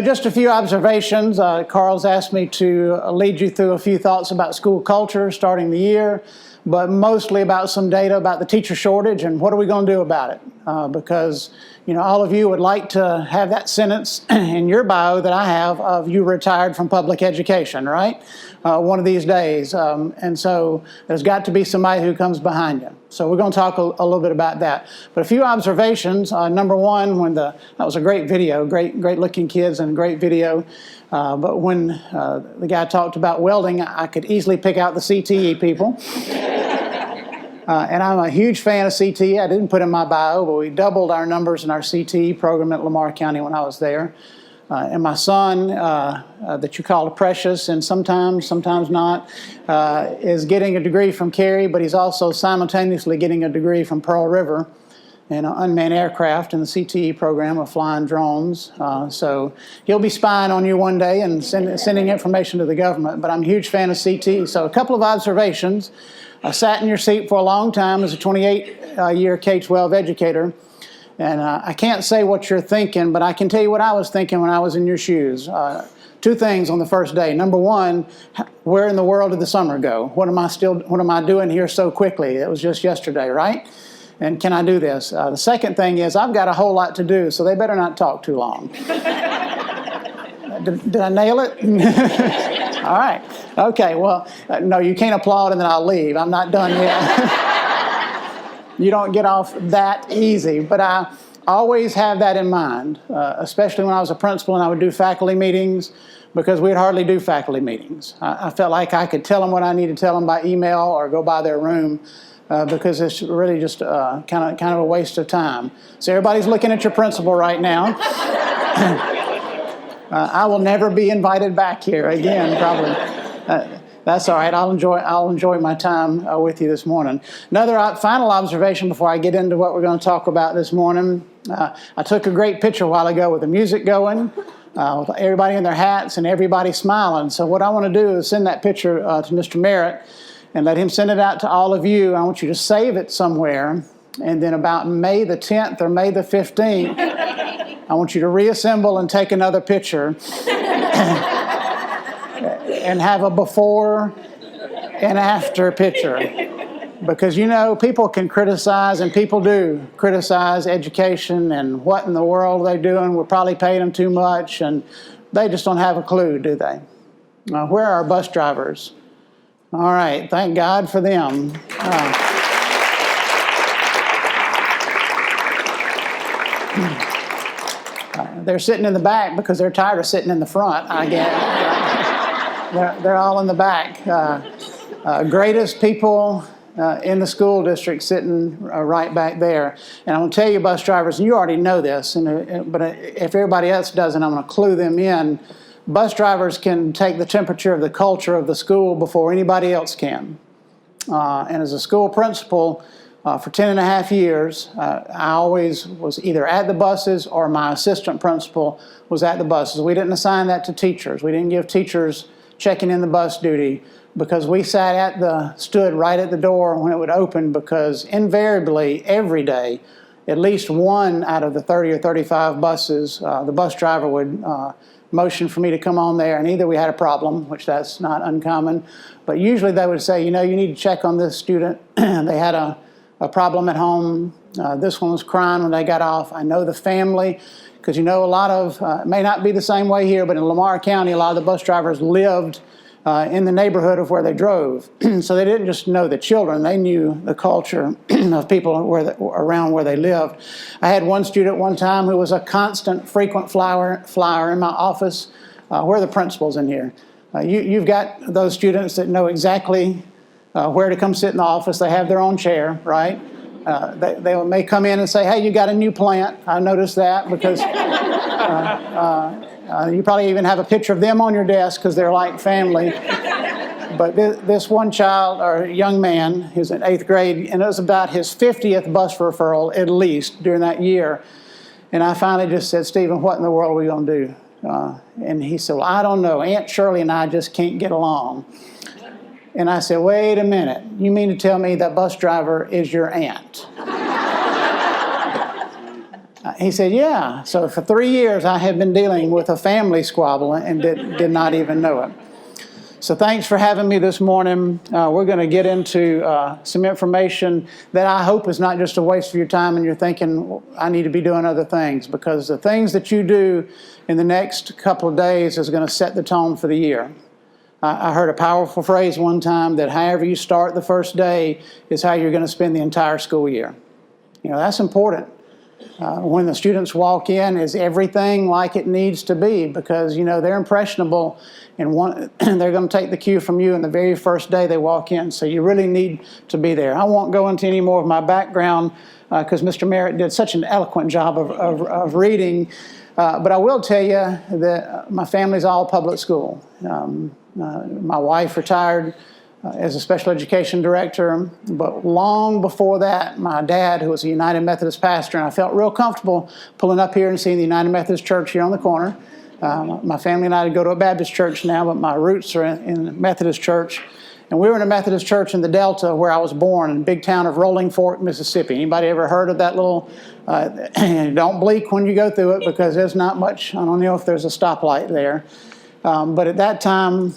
Just a few observations. Carl's asked me to lead you through a few thoughts about school culture starting the year, but mostly about some data about the teacher shortage and what are we going to do about it. Because all of you would like to have that sentence in your bio that I have of you retired from public education, right? One of these days. And so there's got to be somebody who comes behind you. So we're going to talk a little bit about that. But a few observations. Number one, that was a great video, great looking kids and great video. But when the guy talked about welding, I could easily pick out the CTE people. And I'm a huge fan of CTE. I didn't put in my bio, but we doubled our numbers in our CTE program at Lamar County when I was there. And my son, that you call Precious, and sometimes not, is getting a degree from Carey, but he's also simultaneously getting a degree from Pearl River in unmanned aircraft in the CTE program of flying drones. So he'll be spying on you one day and sending information to the government, but I'm a huge fan of CTE. So a couple of observations. I sat in your seat for a long time as a 28-year K-12 educator, and I can't say what you're thinking, but I can tell you what I was thinking when I was in your shoes. Two things on the first day. Number one, where in the world did the summer go? What am I doing here so quickly? It was just yesterday, right? And can I do this? The second thing is I've got a whole lot to do, so they better not talk too long. Did I nail it? All right. Okay, well, no, you can't applaud and then I'll leave. I'm not done yet. You don't get off that easy. But I always have that in mind, especially when I was a principal and I would do faculty meetings, because we'd hardly do faculty meetings. I felt like I could tell them what I need to tell them by email or go by their room, because it's really just kind of a waste of time. So everybody's looking at your principal right now. I will never be invited back here again, probably. That's all right. I'll enjoy my time with you this morning. Another final observation before I get into what we're going to talk about this morning. I took a great picture a while ago with the music going, with everybody in their hats and everybody smiling. So what I want to do is send that picture to Mr. Merritt and let him send it out to all of you. I want you to save it somewhere, and then about May the 10th or May the 15th, I want you to reassemble and take another picture and have a before and after picture. Because people can criticize, and people do criticize education and what in the world they're doing. We're probably paying them too much, and they just don't have a clue, do they? Where are our bus drivers? All right, thank God for them. They're sitting in the back because they're tired of sitting in the front, I guess. They're all in the back. Greatest people in the school district sitting right back there. And I'm going to tell you, bus drivers, and you already know this, but if everybody else doesn't, I'm going to clue them in. Bus drivers can take the temperature of the culture of the school before anybody else can. And as a school principal, for 10 and a half years, I always was either at the buses or my assistant principal was at the buses. We didn't assign that to teachers. We didn't give teachers checking in the bus duty, because we stood right at the door when it would open, because invariably every day, at least one out of the 30 or 35 buses, the bus driver would motion for me to come on there, and either we had a problem, which that's not uncommon, but usually they would say, you need to check on this student. They had a problem at home. This one was crying when they got off. I know the family, because a lot of, it may not be the same way here, but in Lamar County, a lot of the bus drivers lived in the neighborhood of where they drove. So they didn't just know the children, they knew the culture of people around where they lived. I had one student one time who was a constant, frequent flyer in my office. Where are the principals in here? You've got those students that know exactly where to come sit in the office. They have their own chair, right? They may come in and say, hey, you got a new plant. I noticed that, because you probably even have a picture of them on your desk because they're like family. But this one child, or young man, who's in 8th grade, and it was about his 50th bus referral at least during that year. And I finally just said, Stephen, what in the world are we going to do? And he said, well, I don't know. Aunt Shirley and I just can't get along. And I said, wait a minute. You mean to tell me that bus driver is your aunt? He said, yeah. So for 3 years, I have been dealing with a family squabble and did not even know it. So thanks for having me this morning. We're going to get into some information that I hope is not just a waste of your time and you're thinking, well, I need to be doing other things, because the things that you do in the next couple of days is going to set the tone for the year. I heard a powerful phrase one time that however you start the first day is how you're going to spend the entire school year. You know, that's important. When the students walk in, is everything like it needs to be? Because, you know, they're impressionable and they're going to take the cue from you in the very first day they walk in. So you really need to be there. I won't go into any more of my background because Mr. Merritt did such an eloquent job of reading. But I will tell you that my family's all public school. My wife retired as a special education director, but long before that, my dad, who was a United Methodist pastor, and I felt real comfortable pulling up here and seeing the United Methodist Church here on the corner. My family and I go to a Baptist church now, but my roots are in the Methodist church. And we were in a Methodist church in the Delta where I was born, in the big town of Rolling Fork, Mississippi. Anybody ever heard of that little, don't blink when you go through it because there's not much, I don't know if there's a stoplight there. But at that time,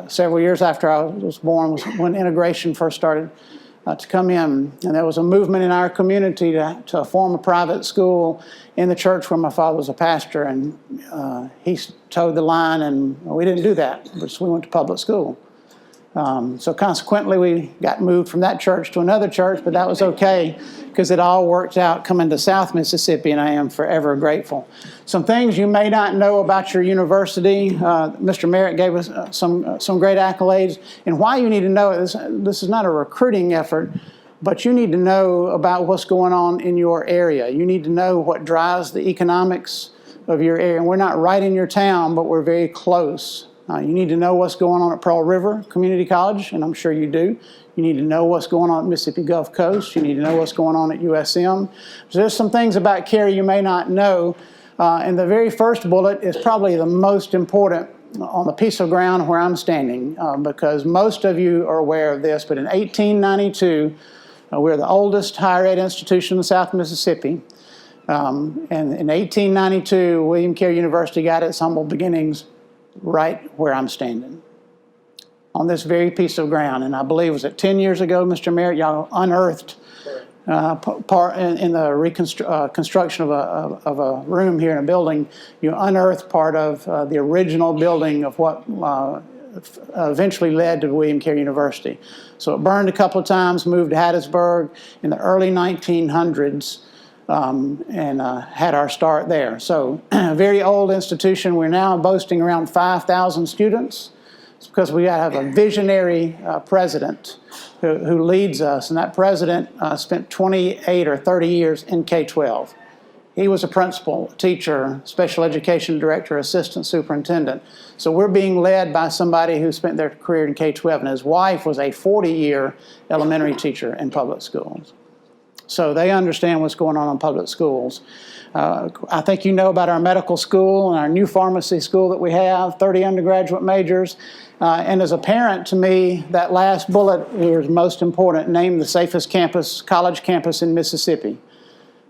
several years after I was born, was when integration first started to come in. And there was a movement in our community to form a private school in the church where my father was a pastor. And he towed the line, and we didn't do that. We went to public school. So consequently, we got moved from that church to another church, but that was okay because it all worked out coming to South Mississippi, and I am forever grateful. Some things you may not know about your university. Mr. Merritt gave us some great accolades. And why you need to know it, this is not a recruiting effort, but you need to know about what's going on in your area. You need to know what drives the economics of your area. And we're not right in your town, but we're very close. You need to know what's going on at Pearl River Community College, and I'm sure you do. You need to know what's going on at Mississippi Gulf Coast. You need to know what's going on at USM. So there's some things about Carey you may not know. And the very first bullet is probably the most important on the piece of ground where I'm standing, because most of you are aware of this, but in 1892, we're the oldest higher ed institution in South Mississippi. And in 1892, William Carey University got its humble beginnings right where I'm standing, on this very piece of ground. And I believe, was it 10 years ago, Mr. Merritt, y'all unearthed part in the construction of a room here in a building, you unearthed part of the original building of what eventually led to William Carey University. So it burned a couple of times, moved to Hattiesburg in the early 1900s, and had our start there. So a very old institution. We're now boasting around 5,000 students. It's because we have a visionary president who leads us, and that president spent 28 or 30 years in K-12. He was a principal, teacher, special education director, assistant superintendent. So we're being led by somebody who spent their career in K-12, and his wife was a 40-year elementary teacher in public schools. So they understand what's going on in public schools. I think you know about our medical school and our new pharmacy school that we have, 30 undergraduate majors. And as a parent, to me, that last bullet here is most important. Named the safest campus, college campus in Mississippi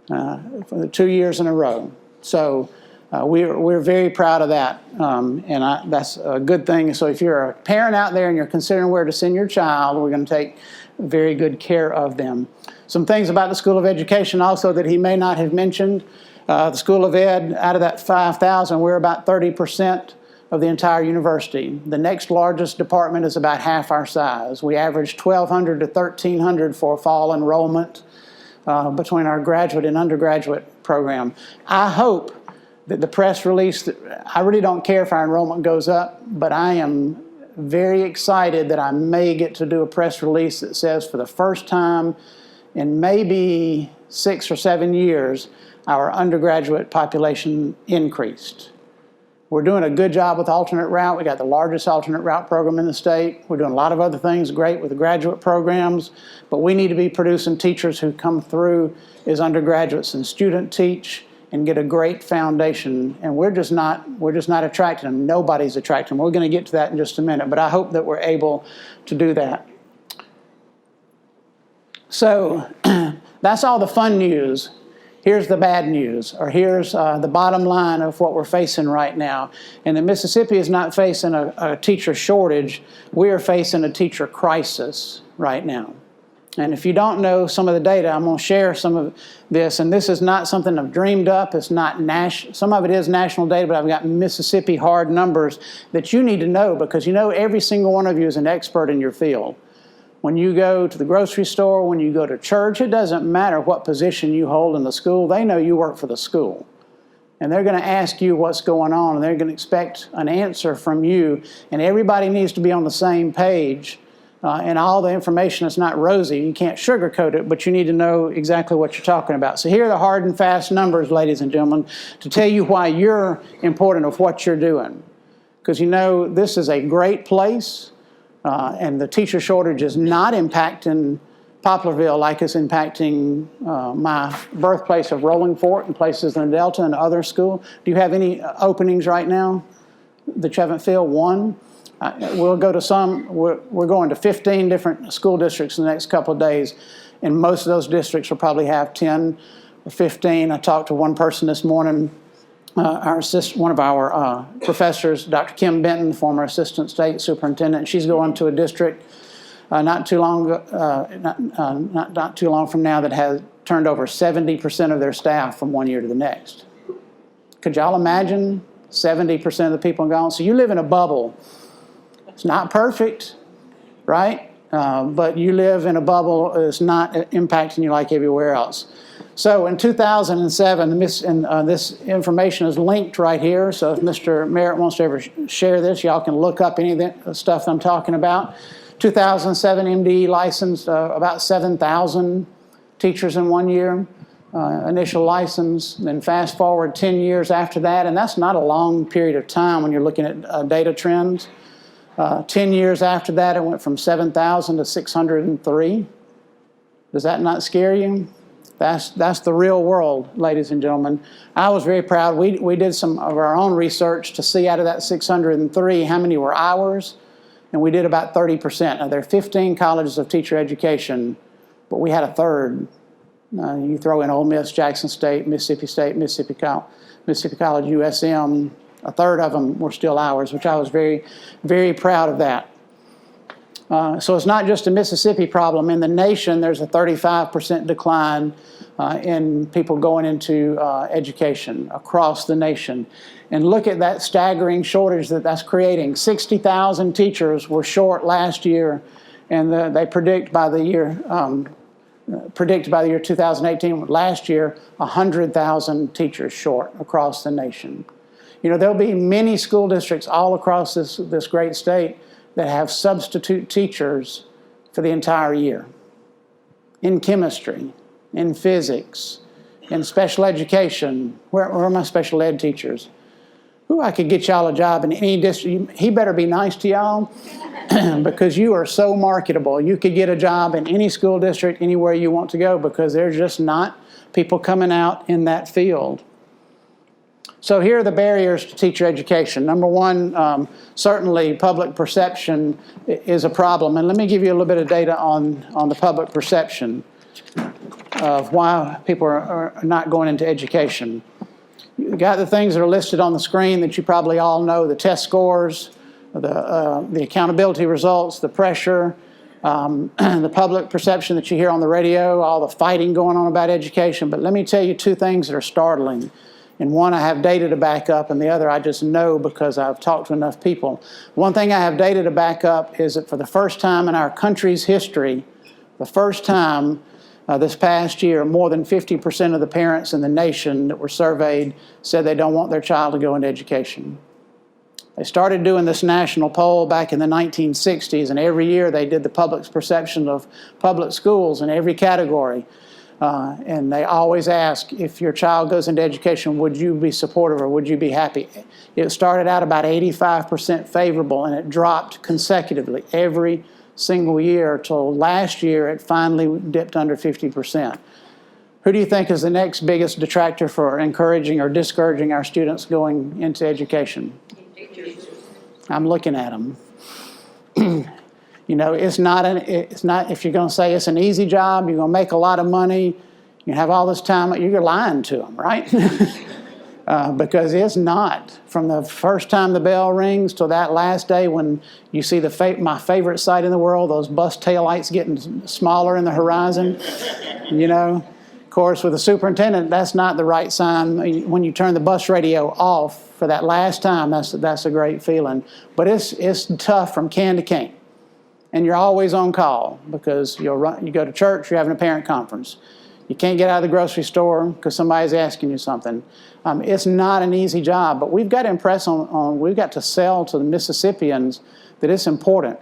for the 2 years in a row. So we're very proud of that, and that's a good thing. So if you're a parent out there and you're considering where to send your child, we're going to take very good care of them. Some things about the School of Education also that he may not have mentioned. The School of Ed, out of that 5,000, we're about 30% of the entire university. The next largest department is about half our size. We average 1,200 to 1,300 for fall enrollment between our graduate and undergraduate program. I hope that the press release, I really don't care if our enrollment goes up, but I am very excited that I may get to do a press release that says for the first time in maybe 6 or 7 years, our undergraduate population increased. We're doing a good job with alternate route. We got the largest alternate route program in the state. We're doing a lot of other things great with the graduate programs, but we need to be producing teachers who come through as undergraduates and student teach and get a great foundation. And we're just not attracting them. Nobody's attracting them. We're going to get to that in just a minute, but I hope that we're able to do that. So that's all the fun news. here's the bad news, or here's the bottom line of what we're facing right now. And that Mississippi is not facing a teacher shortage. We are facing a teacher crisis right now. And if you don't know some of the data, I'm going to share some of this. And this is not something I've dreamed up. It's not some of it is national data, but I've got Mississippi hard numbers that you need to know, because you know every single one of you is an expert in your field. When you go to the grocery store, when you go to church, it doesn't matter what position you hold in the school. They know you work for the school. And they're going to ask you what's going on, and they're going to expect an answer from you. And everybody needs to be on the same page. And all the information is not rosy. You can't sugarcoat it, but you need to know exactly what you're talking about. So here are the hard and fast numbers, ladies and gentlemen, to tell you why you're important of what you're doing. Because you know this is a great place, and the teacher shortage is not impacting Poplarville like it's impacting my birthplace of Rolling Fork and places in the Delta and other schools. Do you have any openings right now that you haven't filled? One? We'll go to some. We're going to 15 different school districts in the next couple of days, and most of those districts will probably have 10 or 15. I talked to one person this morning, one of our professors, Dr. Kim Benton, former assistant state superintendent. She's going to a district not too long from now that has turned over 70% of their staff from one year to the next. Could y'all imagine 70% of the people gone? So you live in a bubble. It's not perfect, right? But you live in a bubble. It's not impacting you like everywhere else. So in 2007, this information is linked right here. So if Mr. Merritt wants to ever share this, y'all can look up any of the stuff I'm talking about. 2007 MDE licensed about 7,000 teachers in 1 year. Initial license, then fast forward 10 years after that, and that's not a long period of time when you're looking at data trends. 10 years after that, it went from 7,000 to 603. Does that not scare you? That's the real world, ladies and gentlemen. I was very proud. We did some of our own research to see out of that 603 how many were ours, and we did about 30%. Now, there are 15 colleges of teacher education, but we had a third. You throw in Ole Miss, Jackson State, Mississippi College, USM, a third of them were still ours, which I was very, very proud of that. So it's not just a Mississippi problem. In the nation, there's a 35% decline in people going into education across the nation. And look at that staggering shortage that's creating. 60,000 teachers were short last year, and they predict by the year 2018, last year, 100,000 teachers short across the nation. You know, there'll be many school districts all across this great state that have substitute teachers for the entire year. In chemistry, in physics, in special education. Where are my special ed teachers? Ooh, I could get y'all a job in any district. He better be nice to y'all because you are so marketable. You could get a job in any school district, anywhere you want to go, because there's just not people coming out in that field. So here are the barriers to teacher education. Number one, certainly public perception is a problem. And let me give you a little bit of data on the public perception of why people are not going into education. You've got the things that are listed on the screen that you probably all know: the test scores, the accountability results, the pressure, the public perception that you hear on the radio, all the fighting going on about education. But let me tell you two things that are startling. And one I have data to back up, and the other I just know because I've talked to enough people. One thing I have data to back up is that for the first time in our country's history, the first time this past year, more than 50% of the parents in the nation that were surveyed said they don't want their child to go into education. They started doing this national poll back in the 1960s, and every year they did the public's perception of public schools in every category. And they always ask, if your child goes into education, would you be supportive or would you be happy? It started out about 85% favorable, and it dropped consecutively every single year till last year it finally dipped under 50%. Who do you think is the next biggest detractor for encouraging or discouraging our students going into education? Teachers. I'm looking at them. You know, it's not if you're going to say it's an easy job, you're going to make a lot of money, You have all this time, you're lying to them, right? Because it's not. From the first time the bell rings till that last day when you see my favorite sight in the world, those bus taillights getting smaller in the horizon, you know. Of course, with the superintendent, that's not the right sign. When you turn the bus radio off for that last time, that's a great feeling. But it's tough from can to can. And you're always on call because you go to church, you're having a parent conference. You can't get out of the grocery store because somebody's asking you something. It's not an easy job, but we've got to impress we've got to sell to the Mississippians that it's important.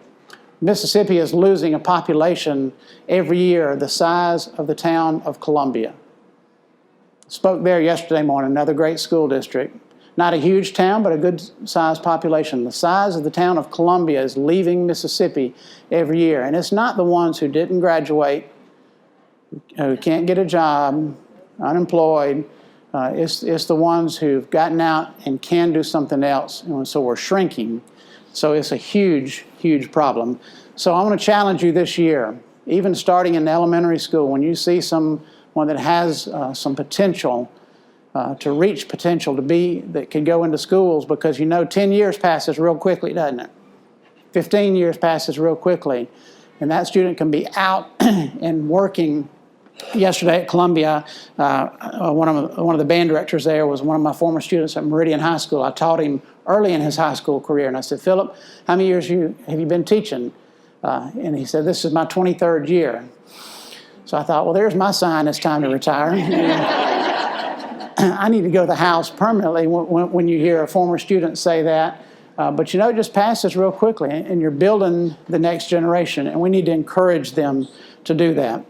Mississippi is losing a population every year the size of the town of Columbia. Spoke there yesterday morning, another great school district. Not a huge town, but a good-sized population. The size of the town of Columbia is leaving Mississippi every year. And it's not the ones who didn't graduate, who can't get a job, unemployed. It's the ones who've gotten out and can do something else. And so we're shrinking. So it's a huge, huge problem. So I want to challenge you this year, even starting in elementary school, when you see someone that has some potential, to reach potential that can go into schools, because 10 years passes real quickly, doesn't it? 15 years passes real quickly. And that student can be out and working. Yesterday at Columbia, one of the band directors there was one of my former students at Meridian High School. I taught him early in his high school career, and I said, "Philip, how many years have you been teaching?" And he said, "This is my 23rd year." So I thought, well, there's my sign, it's time to retire. I need to go to the house permanently when you hear a former student say that. But it just passes real quickly, and you're building the next generation, and we need to encourage them to do that.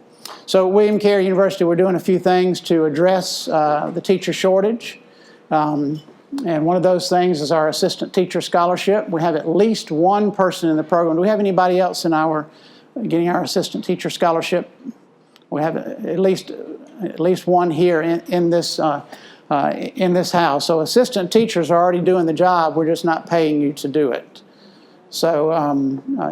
So at William Carey University, we're doing a few things to address the teacher shortage. And one of those things is our assistant teacher scholarship. We have at least one person in the program. Do we have anybody else getting our assistant teacher scholarship? We have at least one here in this house. So assistant teachers are already doing the job. We're just not paying you to do it. So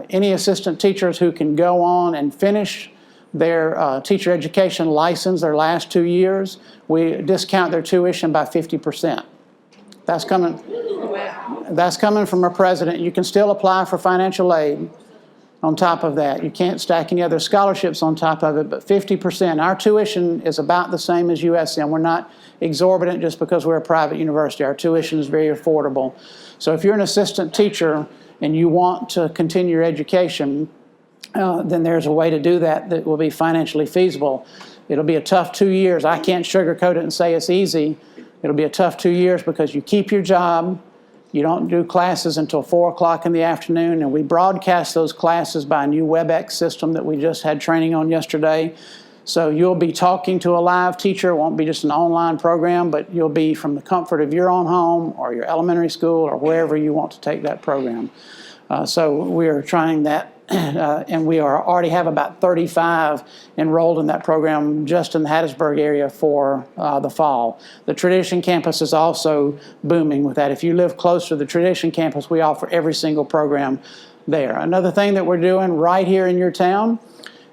any assistant teachers who can go on and finish their teacher education license, their last 2 years, we discount their tuition by 50%. That's coming from our president. You can still apply for financial aid on top of that. You can't stack any other scholarships on top of it, but 50%. Our tuition is about the same as USM. We're not exorbitant just because we're a private university. Our tuition is very affordable. So if you're an assistant teacher and you want to continue your education, then there's a way to do that will be financially feasible. It'll be a tough 2 years. I can't sugarcoat it and say it's easy. It'll be a tough 2 years because you keep your job. You don't do classes until 4 o'clock in the afternoon, and we broadcast those classes by a new WebEx system that we just had training on yesterday. So you'll be talking to a live teacher. It won't be just an online program, but you'll be from the comfort of your own home or your elementary school or wherever you want to take that program. So we're trying that, and we already have about 35 enrolled in that program just in the Hattiesburg area for the fall. The Tradition campus is also booming with that. If you live close to the Tradition campus, we offer every single program there. Another thing that we're doing right here in your town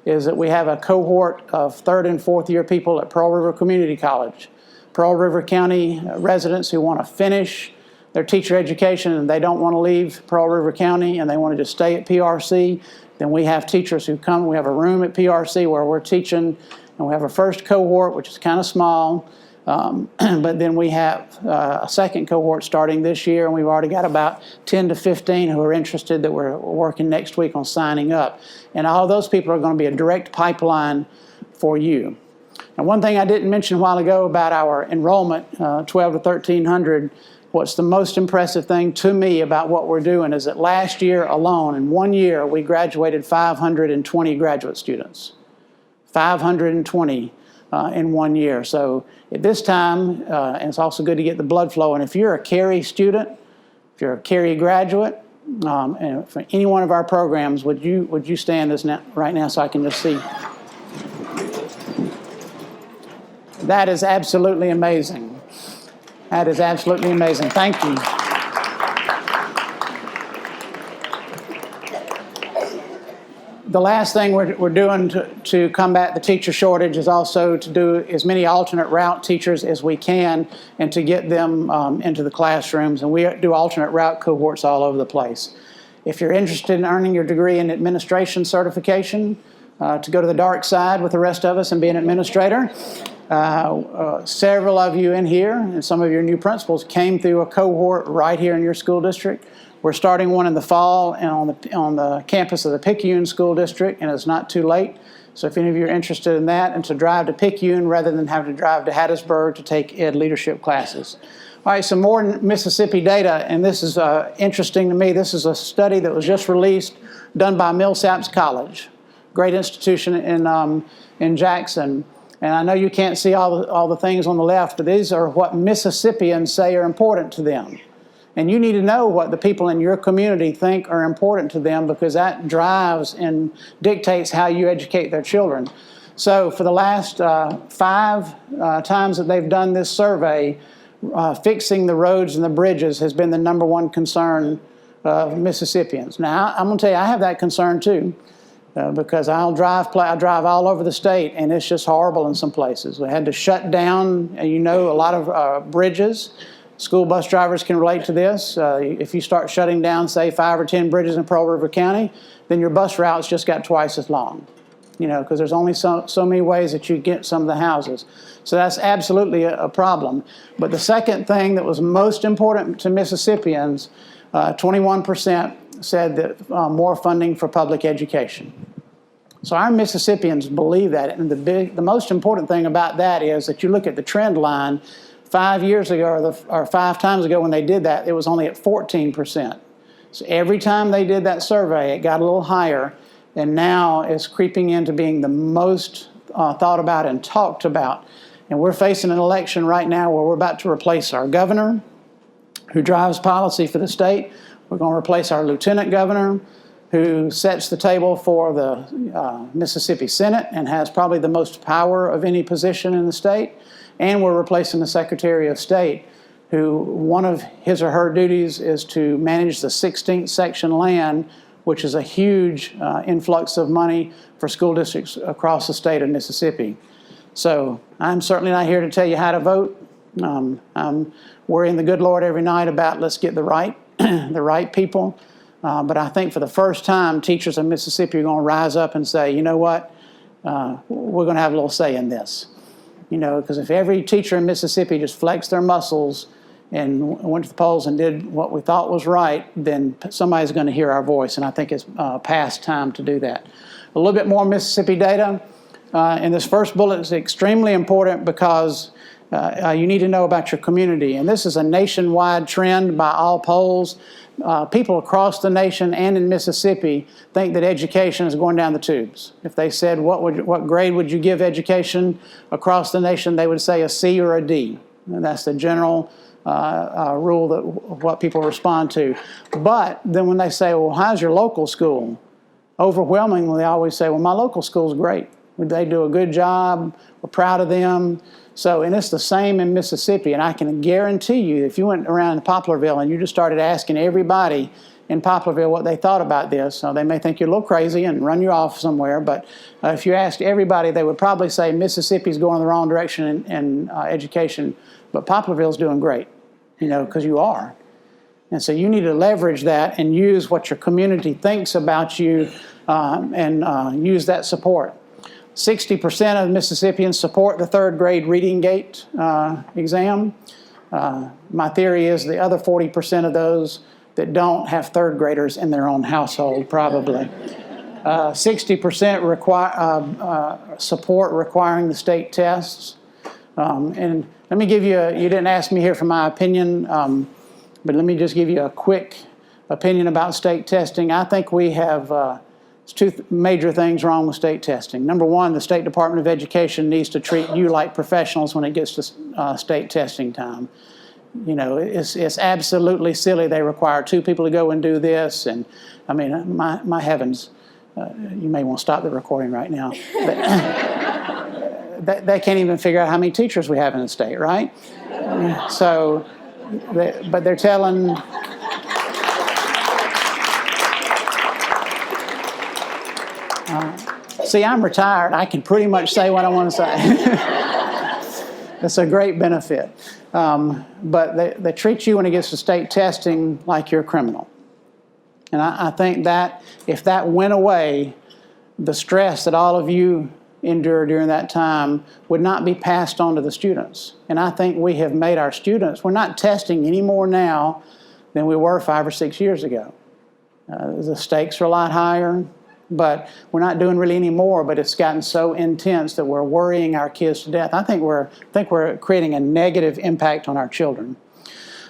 is that we have a cohort of 3rd and 4th year people at Pearl River Community College. Pearl River County residents who want to finish their teacher education and they don't want to leave Pearl River County and they want to just stay at PRC, then we have teachers who come. We have a room at PRC where we're teaching, and we have a first cohort, which is kind of small, but then we have a second cohort starting this year, and we've already got about 10 to 15 who are interested that we're working next week on signing up. And all those people are going to be a direct pipeline for you. Now, one thing I didn't mention a while ago about our enrollment, 12 to 1,300, what's the most impressive thing to me about what we're doing is that last year alone, in 1 year, we graduated 520 graduate students. 520 in 1 year. So at this time, and it's also good to get the blood flow. And if you're a Carey student, if you're a Carey graduate, and for any one of our programs, would you stand this right now so I can just see? That is absolutely amazing. That is absolutely amazing. Thank you. The last thing we're doing to combat the teacher shortage is also to do as many alternate route teachers as we can and to get them into the classrooms. And we do alternate route cohorts all over the place. If you're interested in earning your degree in administration certification, to go to the dark side with the rest of us and be an administrator, several of you in here and some of your new principals came through a cohort right here in your school district. We're starting one in the fall and on the campus of the Picayune School District, and it's not too late. So if any of you are interested in that and to drive to Picayune rather than having to drive to Hattiesburg to take ed leadership classes. All right, some more Mississippi data, and this is interesting to me. This is a study that was just released, done by Millsaps College, great institution in Jackson. And I know you can't see all the things on the left, but these are what Mississippians say are important to them. And you need to know what the people in your community think are important to them, because that drives and dictates how you educate their children. So for the last 5 times that they've done this survey, fixing the roads and the bridges has been the #1 concern of Mississippians. Now, I'm going to tell you, I have that concern too, because I drive all over the state, and it's just horrible in some places. We had to shut down, a lot of bridges. School bus drivers can relate to this. If you start shutting down, say, 5 or 10 bridges in Pearl River County, then your bus routes just got twice as long, because there's only so many ways that you get some of the houses. So that's absolutely a problem. But the second thing that was most important to Mississippians, 21% said that more funding for public education. So our Mississippians believe that, and the most important thing about that is that you look at the trend line. 5 years ago, or 5 times ago when they did that, it was only at 14%. So every time they did that survey, it got a little higher, and now it's creeping into being the most thought about and talked about. And we're facing an election right now where we're about to replace our governor, who drives policy for the state. We're going to replace our lieutenant governor, who sets the table for the Mississippi Senate and has probably the most power of any position in the state. And we're replacing the Secretary of State, who one of his or her duties is to manage the 16th section land, which is a huge influx of money for school districts across the state of Mississippi. So I'm certainly not here to tell you how to vote. I'm worrying the good Lord every night about let's get the right people. But I think for the first time, teachers in Mississippi are going to rise up and say, you know what, we're going to have a little say in this. Because if every teacher in Mississippi just flexed their muscles and went to the polls and did what we thought was right, then somebody's going to hear our voice, and I think it's past time to do that. A little bit more Mississippi data. And this first bullet is extremely important because you need to know about your community. And this is a nationwide trend by all polls. People across the nation and in Mississippi think that education is going down the tubes. If they said, what grade would you give education across the nation, they would say a C or a D. And that's the general rule that what people respond to. But then when they say, well, how's your local school? Overwhelmingly, they always say, well, my local school's great. They do a good job. We're proud of them. So, and it's the same in Mississippi, and I can guarantee you, if you went around Poplarville and you just started asking everybody in Poplarville what they thought about this, they may think you're a little crazy and run you off somewhere, but if you asked everybody, they would probably say Mississippi's going the wrong direction in education, but Poplarville's doing great, because you are. And so you need to leverage that and use what your community thinks about you and use that support. 60% of Mississippians support the 3rd grade reading gate exam. My theory is the other 40% of those that don't have 3rd graders in their own household, probably. 60% support requiring the state tests. And let me give you, you didn't ask me here for my opinion, but let me just give you a quick opinion about state testing. I think we have two major things wrong with state testing. Number one, the State Department of Education needs to treat you like professionals when it gets to state testing time. It's absolutely silly. They require 2 people to go and do this, and I mean, my heavens, you may want to stop the recording right now. They can't even figure out how many teachers we have in the state, right? So, but they're telling. See, I'm retired. I can pretty much say what I want to say. It's a great benefit. But they treat you when it gets to state testing like you're a criminal. And I think that if that went away, the stress that all of you endure during that time would not be passed on to the students. And I think we have made our students, we're not testing any more now than we were 5 or 6 years ago. The stakes are a lot higher, but we're not doing really any more, but it's gotten so intense that we're worrying our kids to death. I think we're creating a negative impact on our children.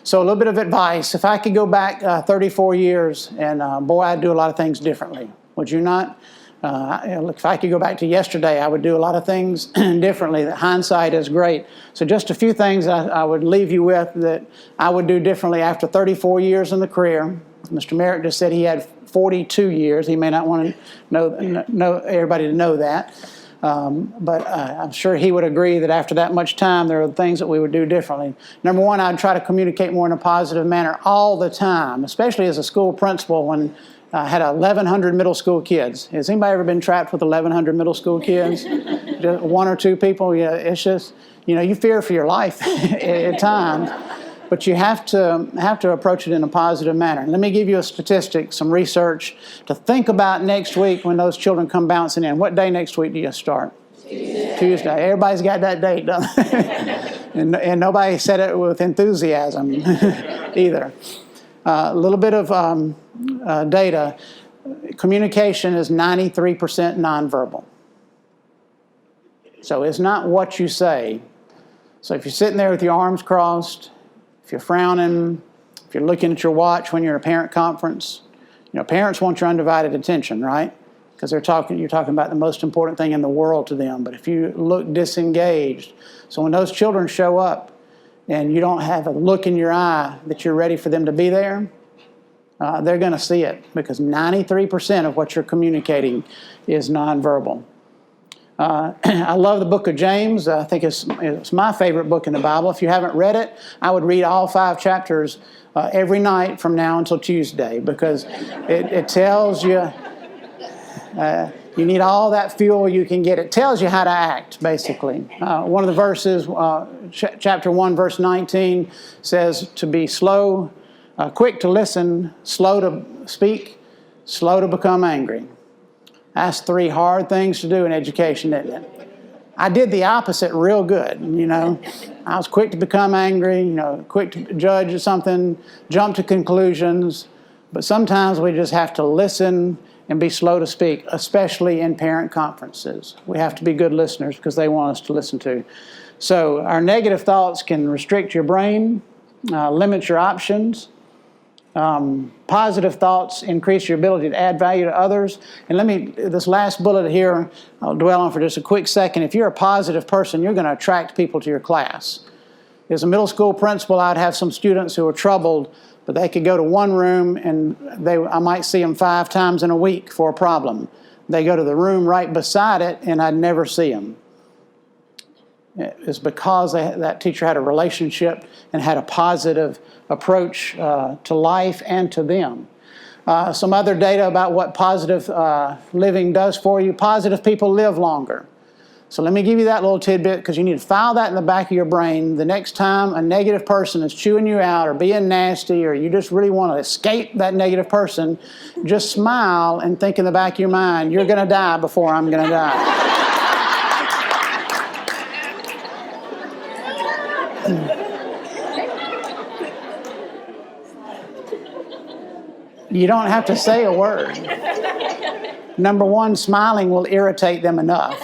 So a little bit of advice. If I could go back 34 years, and boy, I'd do a lot of things differently. Would you not? If I could go back to yesterday, I would do a lot of things differently. Hindsight is great. So just a few things I would leave you with that I would do differently after 34 years in the career. Mr. Merritt just said he had 42 years. He may not want to know everybody to know that. But I'm sure he would agree that after that much time, there are things that we would do differently. Number one, I'd try to communicate more in a positive manner all the time, especially as a school principal when I had 1,100 middle school kids. Has anybody ever been trapped with 1,100 middle school kids? Just one or two people? Yeah, it's just, you fear for your life at times. But you have to approach it in a positive manner. Let me give you a statistic, some research to think about next week when those children come bouncing in. What day next week do you start? Tuesday. Everybody's got that date, don't they? and nobody said it with enthusiasm either. A little bit of data. Communication is 93% nonverbal. So it's not what you say. So if you're sitting there with your arms crossed, if you're frowning, if you're looking at your watch when you're at a parent conference, parents want your undivided attention, right? Because you're talking about the most important thing in the world to them. But if you look disengaged, so when those children show up and you don't have a look in your eye that you're ready for them to be there, they're going to see it because 93% of what you're communicating is nonverbal. I love the book of James. I think it's my favorite book in the Bible. If you haven't read it, I would read all 5 chapters every night from now until Tuesday because it tells you you need all that fuel you can get. It tells you how to act, basically. One of the verses, chapter 1, verse 19, says to be slow, quick to listen, slow to speak, slow to become angry. That's 3 hard things to do in education, isn't it? I did the opposite real good, I was quick to become angry, quick to judge something, jump to conclusions. But sometimes we just have to listen and be slow to speak, especially in parent conferences. We have to be good listeners because they want us to listen to. So our negative thoughts can restrict your brain, limit your options. Positive thoughts increase your ability to add value to others. And this last bullet here, I'll dwell on for just a quick second. If you're a positive person, you're going to attract people to your class. As a middle school principal, I'd have some students who were troubled, but they could go to one room and I might see them 5 times in a week for a problem. They go to the room right beside it and I'd never see them. It's because that teacher had a relationship and had a positive approach to life and to them. Some other data about what positive living does for you. Positive people live longer. So let me give you that little tidbit because you need to file that in the back of your brain. The next time a negative person is chewing you out or being nasty or you just really want to escape that negative person, just smile and think in the back of your mind, you're going to die before I'm going to die. You don't have to say a word. Number one, smiling will irritate them enough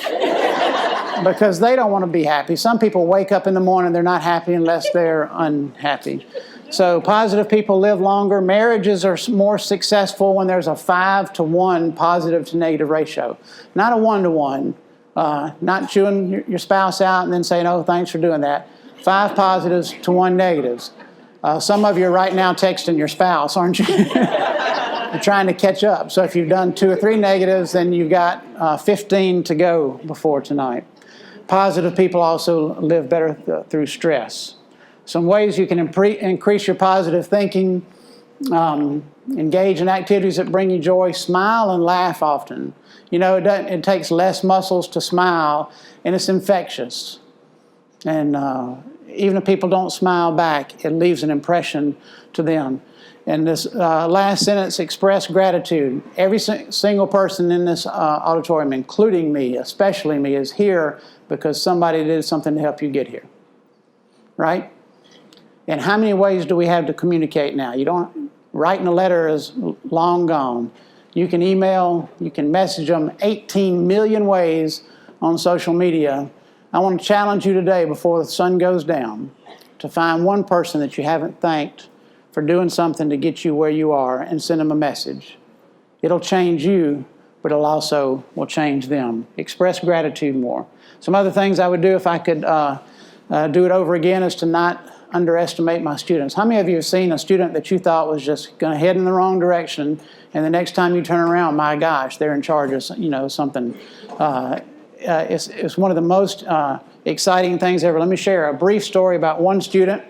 because they don't want to be happy. Some people wake up in the morning, they're not happy unless they're unhappy. So positive people live longer. Marriages are more successful when there's a 5-to-1 positive to negative ratio, not a 1-to-1. Not chewing your spouse out and then saying, oh, thanks for doing that. 5 positives to 1 negatives. Some of you are right now texting your spouse, aren't you? You're trying to catch up. So if you've done 2 or 3 negatives, then you've got 15 to go before tonight. Positive people also live better through stress. Some ways you can increase your positive thinking. Engage in activities that bring you joy. Smile and laugh often. You know, it takes less muscles to smile, and it's infectious. And even if people don't smile back, it leaves an impression to them. And this last sentence, express gratitude. Every single person in this auditorium, including me, especially me, is here because somebody did something to help you get here. Right? And how many ways do we have to communicate now? Writing a letter is long gone. You can email, you can message them 18 million ways on social media. I want to challenge you today before the sun goes down to find one person that you haven't thanked for doing something to get you where you are and send them a message. It'll change you, but it also will change them. Express gratitude more. Some other things I would do if I could do it over again is to not underestimate my students. How many of you have seen a student that you thought was just going to head in the wrong direction, and the next time you turn around, my gosh, they're in charge of something? It's one of the most exciting things ever. Let me share a brief story about one student.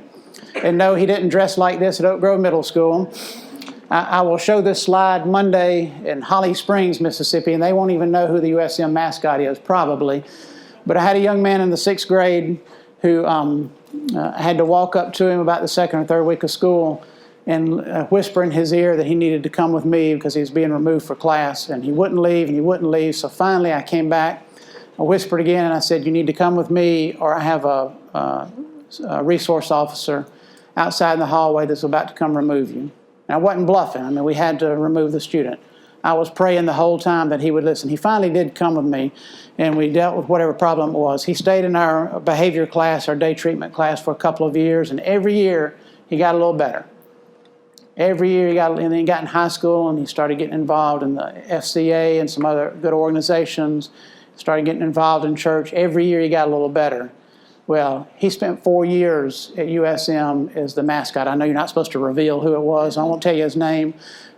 And no, he didn't dress like this at Oak Grove Middle School. I will show this slide Monday in Holly Springs, Mississippi, and they won't even know who the USM mascot is, probably. But I had a young man in the 6th grade who had to walk up to him about the 2nd or 3rd week of school and whisper in his ear that he needed to come with me because he was being removed for class. And he wouldn't leave, and he wouldn't leave. So finally I came back, I whispered again, and I said, you need to come with me, or I have a resource officer outside in the hallway that's about to come remove you. And I wasn't bluffing. I mean, we had to remove the student. I was praying the whole time that he would listen. He finally did come with me, and we dealt with whatever problem it was. He stayed in our behavior class, our day treatment class, for a couple of years, and every year he got a little better. Every year and then he got in high school, and he started getting involved in the FCA and some other good organizations, started getting involved in church. Every year he got a little better. Well, he spent 4 years at USM as the mascot. I know you're not supposed to reveal who it was. I won't tell you his name.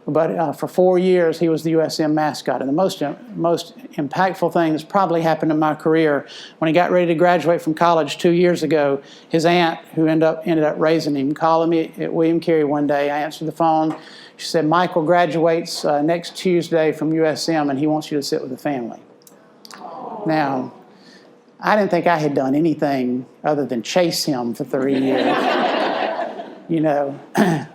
But for 4 years, he was the USM mascot. And the most impactful thing that's probably happened in my career, when he got ready to graduate from college 2 years ago, his aunt, who ended up raising him, called me at William Carey one day. I answered the phone. She said, Michael graduates next Tuesday from USM, and he wants you to sit with the family. Now, I didn't think I had done anything other than chase him for 3 years.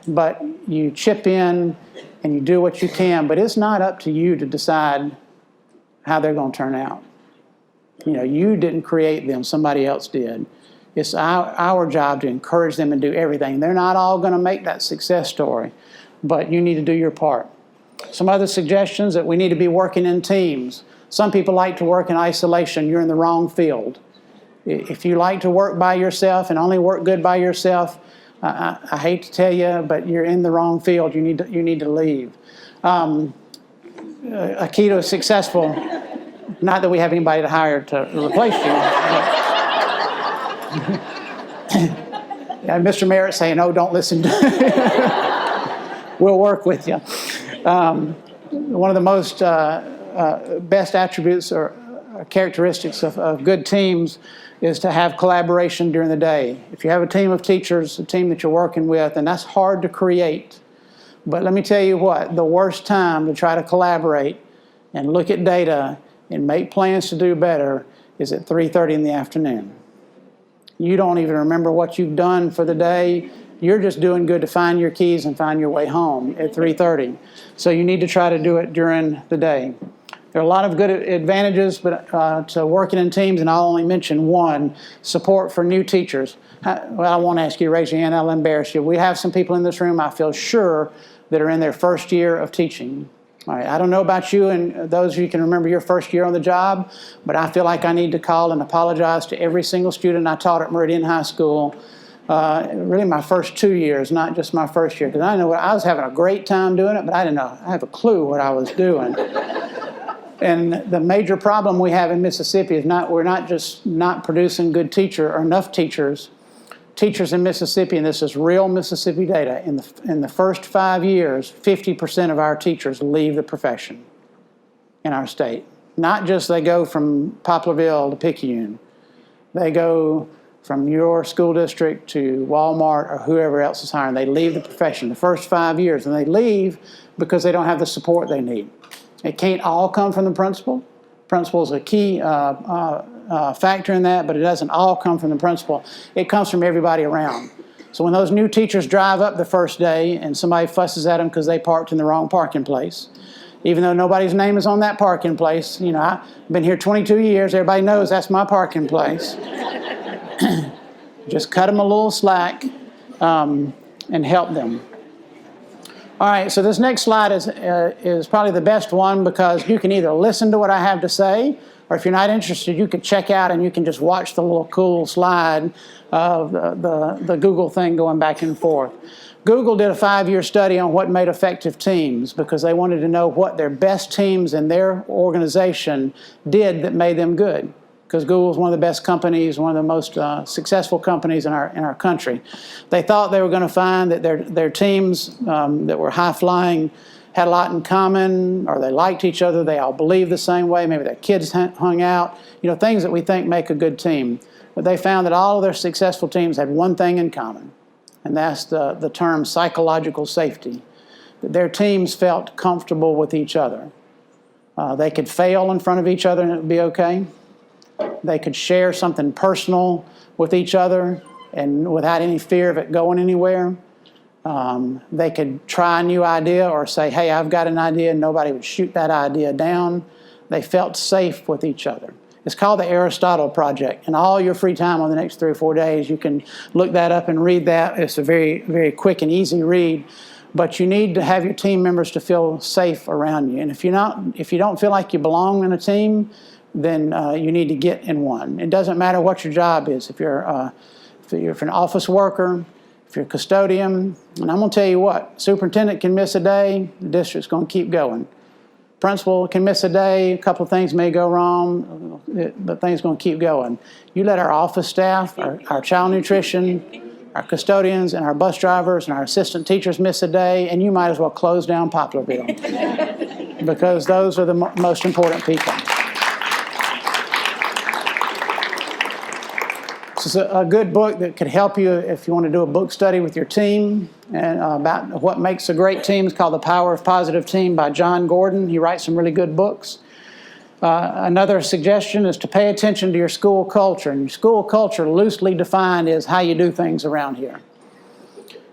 But you chip in and you do what you can, but it's not up to you to decide how they're going to turn out. You didn't create them, somebody else did. It's our job to encourage them and do everything. They're not all going to make that success story, but you need to do your part. Some other suggestions: that we need to be working in teams. Some people like to work in isolation. You're in the wrong field. If you like to work by yourself and only work good by yourself, I hate to tell you, but you're in the wrong field. You need to leave. A key to a successful, not that we have anybody to hire to replace you. Mr. Merritt saying, "Oh, don't listen to." We'll work with you. One of the most best attributes or characteristics of good teams is to have collaboration during the day. If you have a team of teachers, a team that you're working with, and that's hard to create. But let me tell you what, the worst time to try to collaborate and look at data and make plans to do better is at 3:30 in the afternoon. You don't even remember what you've done for the day. You're just doing good to find your keys and find your way home at 3:30. So you need to try to do it during the day. There are a lot of good advantages to working in teams, and I'll only mention one: support for new teachers. Well, I won't ask you to raise your hand. I'll embarrass you. We have some people in this room, I feel sure, that are in their first year of teaching. All right, I don't know about you and those of you can remember your first year on the job, but I feel like I need to call and apologize to every single student I taught at Meridian High School. Really my first 2 years, not just my first year, because I know I was having a great time doing it, but I didn't know. I have a clue what I was doing. And the major problem we have in Mississippi is we're not just not producing good enough teachers. Teachers in Mississippi, and this is real Mississippi data, in the first 5 years, 50% of our teachers leave the profession in our state. Not just they go from Poplarville to Picayune. They go from your school district to Walmart or whoever else is hiring. They leave the profession the first 5 years, and they leave because they don't have the support they need. It can't all come from the principal. Principal is a key factor in that, but it doesn't all come from the principal. It comes from everybody around. So when those new teachers drive up the first day and somebody fusses at them because they parked in the wrong parking place, even though nobody's name is on that parking place, you know, I've been here 22 years, everybody knows that's my parking place. Just cut them a little slack and help them. All right, so this next slide is probably the best one because you can either listen to what I have to say, or if you're not interested, you can check out and you can just watch the little cool slide of the Google thing going back and forth. Google did a 5-year study on what made effective teams because they wanted to know what their best teams in their organization did that made them good. Because Google is one of the best companies, one of the most successful companies in our country. They thought they were going to find that their teams that were high-flying had a lot in common, or they liked each other, they all believed the same way, maybe their kids hung out, you know, things that we think make a good team. But they found that all of their successful teams had one thing in common, and that's the term psychological safety. That their teams felt comfortable with each other. They could fail in front of each other and it would be okay. They could share something personal with each other and without any fear of it going anywhere. They could try a new idea or say, hey, I've got an idea, and nobody would shoot that idea down. They felt safe with each other. It's called the Aristotle Project. And all your free time on the next 3 or 4 days, you can look that up and read that. It's a very, very quick and easy read. But you need to have your team members to feel safe around you. And if you don't feel like you belong in a team, then you need to get in one. It doesn't matter what your job is. If you're an office worker, if you're a custodian, and I'm going to tell you what, superintendent can miss a day, the district's going to keep going. Principal can miss a day, a couple of things may go wrong, but things are going to keep going. You let our office staff, our child nutrition, our custodians, and our bus drivers, and our assistant teachers miss a day, and you might as well close down Poplarville because those are the most important people. This is a good book that could help you if you want to do a book study with your team and about what makes a great team. It's called The Power of Positive Team by John Gordon. He writes some really good books. Another suggestion is to pay attention to your school culture. And your school culture, loosely defined, is how you do things around here.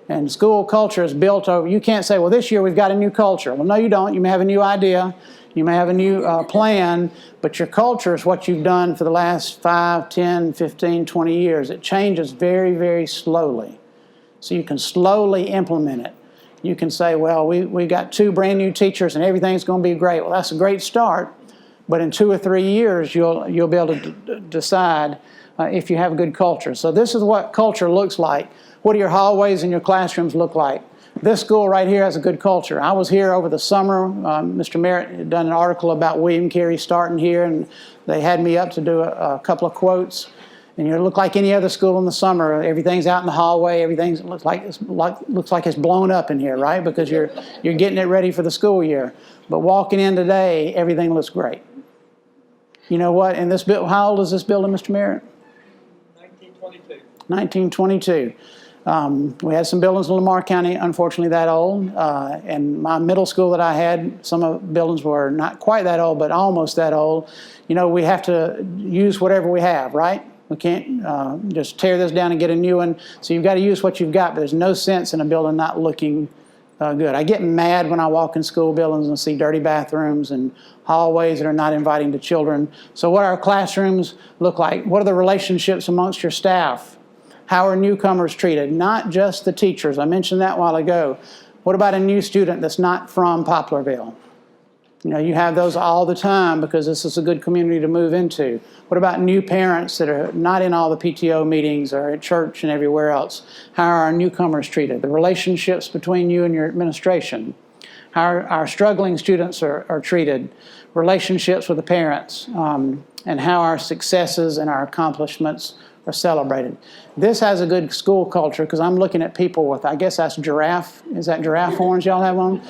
And school culture is built over, you can't say, well, this year we've got a new culture. Well, no, you don't. You may have a new idea. You may have a new plan, but your culture is what you've done for the last 5, 10, 15, 20 years. It changes very, very slowly. So you can slowly implement it. You can say, well, we got 2 brand new teachers and everything's going to be great. Well, that's a great start, but in 2 or 3 years, you'll be able to decide if you have a good culture. So this is what culture looks like. What do your hallways and your classrooms look like? This school right here has a good culture. I was here over the summer. Mr. Merritt had done an article about William Carey starting here, and they had me up to do a couple of quotes. And you look like any other school in the summer. Everything's out in the hallway. Everything looks like it's blown up in here, right? Because you're getting it ready for the school year. But walking in today, everything looks great. You know what? And this how old is this building, Mr. Merritt? 1922. 1922. We had some buildings in Lamar County, unfortunately, that old. And my middle school that I had, some of the buildings were not quite that old, but almost that old. You know, we have to use whatever we have, right? We can't just tear this down and get a new one. So you've got to use what you've got, but there's no sense in a building not looking good. I get mad when I walk in school buildings and see dirty bathrooms and hallways that are not inviting to children. So what our classrooms look like? What are the relationships amongst your staff? How are newcomers treated? Not just the teachers. I mentioned that a while ago. What about a new student that's not from Poplarville? You know, you have those all the time because this is a good community to move into. What about new parents that are not in all the PTO meetings or at church and everywhere else? How are our newcomers treated? The relationships between you and your administration. How our struggling students are treated. Relationships with the parents. And how our successes and our accomplishments are celebrated. This has a good school culture because I'm looking at people with, I guess that's giraffe. Is that giraffe horns y'all have on?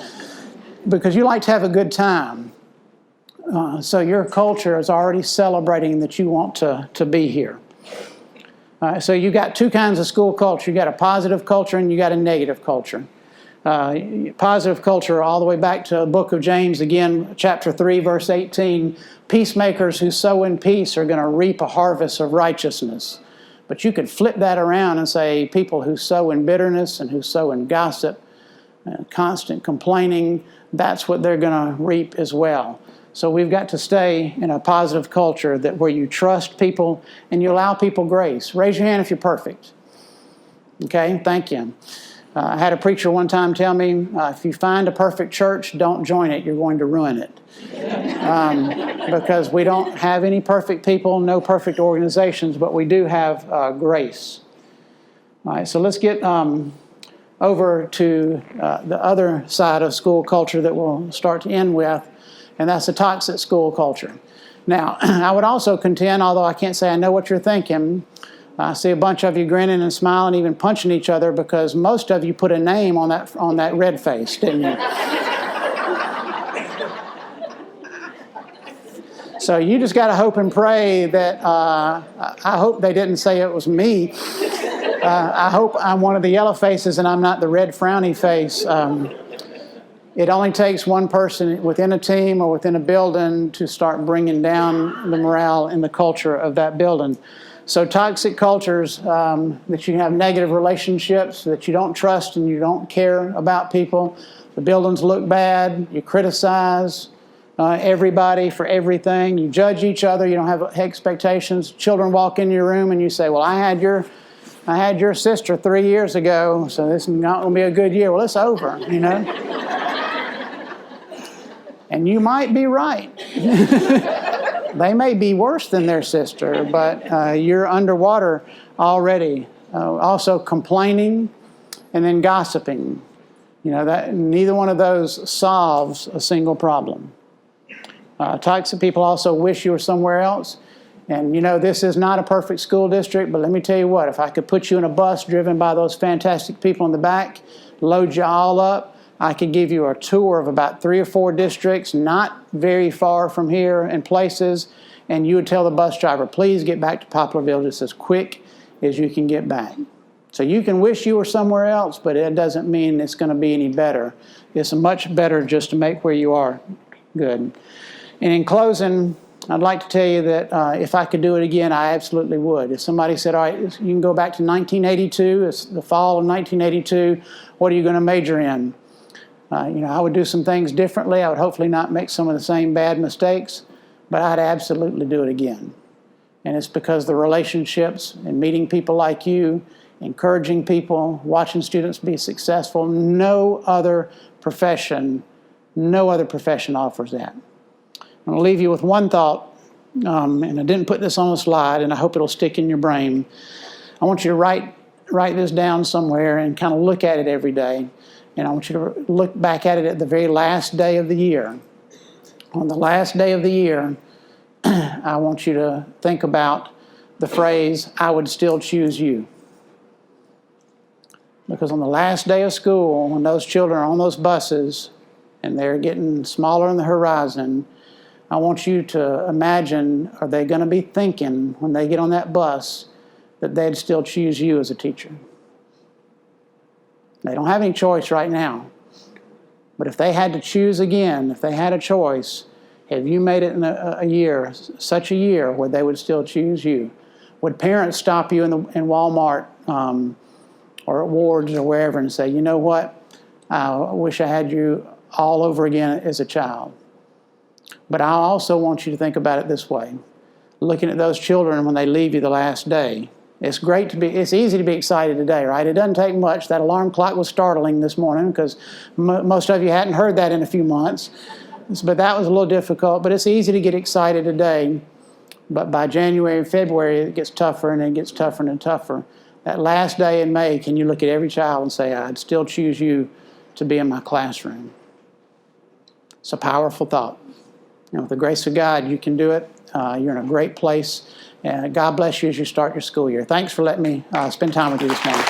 Because you like to have a good time. So your culture is already celebrating that you want to be here. So you got two kinds of school culture. You got a positive culture and you got a negative culture. Positive culture all the way back to the book of James, again, chapter 3, verse 18. Peacemakers who sow in peace are going to reap a harvest of righteousness. But you could flip that around and say people who sow in bitterness and who sow in gossip, constant complaining, that's what they're going to reap as well. So we've got to stay in a positive culture that where you trust people and you allow people grace. Raise your hand if you're perfect. Okay, thank you. I had a preacher one time tell me, if you find a perfect church, don't join it. You're going to ruin it. Because we don't have any perfect people, no perfect organizations, but we do have grace. All right, so let's get over to the other side of school culture that we'll start to end with, and that's the toxic school culture. Now, I would also contend, although I can't say I know what you're thinking, I see a bunch of you grinning and smiling, even punching each other, because most of you put a name on that red face, didn't you? So you just got to hope and pray that, I hope they didn't say it was me. I hope I'm one of the yellow faces and I'm not the red frowny face. It only takes one person within a team or within a building to start bringing down the morale and the culture of that building. So toxic cultures, that you have negative relationships, that you don't trust and you don't care about people. The buildings look bad, you criticize everybody for everything, you judge each other, you don't have expectations. Children walk in your room and you say, well, I had your sister 3 years ago, so this is not going to be a good year. Well, it's over, you know. And you might be right. They may be worse than their sister, but you're underwater already. Also complaining and then gossiping. You know, that neither one of those solves a single problem. Toxic people also wish you were somewhere else. And you know, this is not a perfect school district, but let me tell you what, if I could put you in a bus driven by those fantastic people in the back, load you all up, I could give you a tour of about 3 or 4 districts, not very far from here in places, and you would tell the bus driver, please get back to Poplarville just as quick as you can get back. So you can wish you were somewhere else, but it doesn't mean it's going to be any better. It's much better just to make where you are good. And in closing, I'd like to tell you that if I could do it again, I absolutely would. If somebody said, all right, you can go back to 1982, it's the fall of 1982, what are you going to major in? I would do some things differently. I would hopefully not make some of the same bad mistakes, but I'd absolutely do it again. And it's because the relationships and meeting people like you, encouraging people, watching students be successful, no other profession offers that. I'm going to leave you with one thought, and I didn't put this on the slide, and I hope it'll stick in your brain. I want you to write this down somewhere and kind of look at it every day. And I want you to look back at it at the very last day of the year. On the last day of the year, I want you to think about the phrase, I would still choose you. Because on the last day of school, when those children are on those buses and they're getting smaller on the horizon, I want you to imagine, are they going to be thinking when they get on that bus that they'd still choose you as a teacher? They don't have any choice right now. But if they had to choose again, if they had a choice, have you made it in a year, such a year, where they would still choose you? Would parents stop you in Walmart or at Ward's or wherever and say, you know what, I wish I had you all over again as a child? But I also want you to think about it this way. Looking at those children when they leave you the last day, it's easy to be excited today, right? It doesn't take much. That alarm clock was startling this morning because most of you hadn't heard that in a few months. But that was a little difficult. But it's easy to get excited today. But by January and February, it gets tougher and it gets tougher and tougher. That last day in May, can you look at every child and say, I'd still choose you to be in my classroom? It's a powerful thought. With the grace of God, you can do it. You're in a great place. And God bless you as you start your school year. Thanks for letting me spend time with you this morning.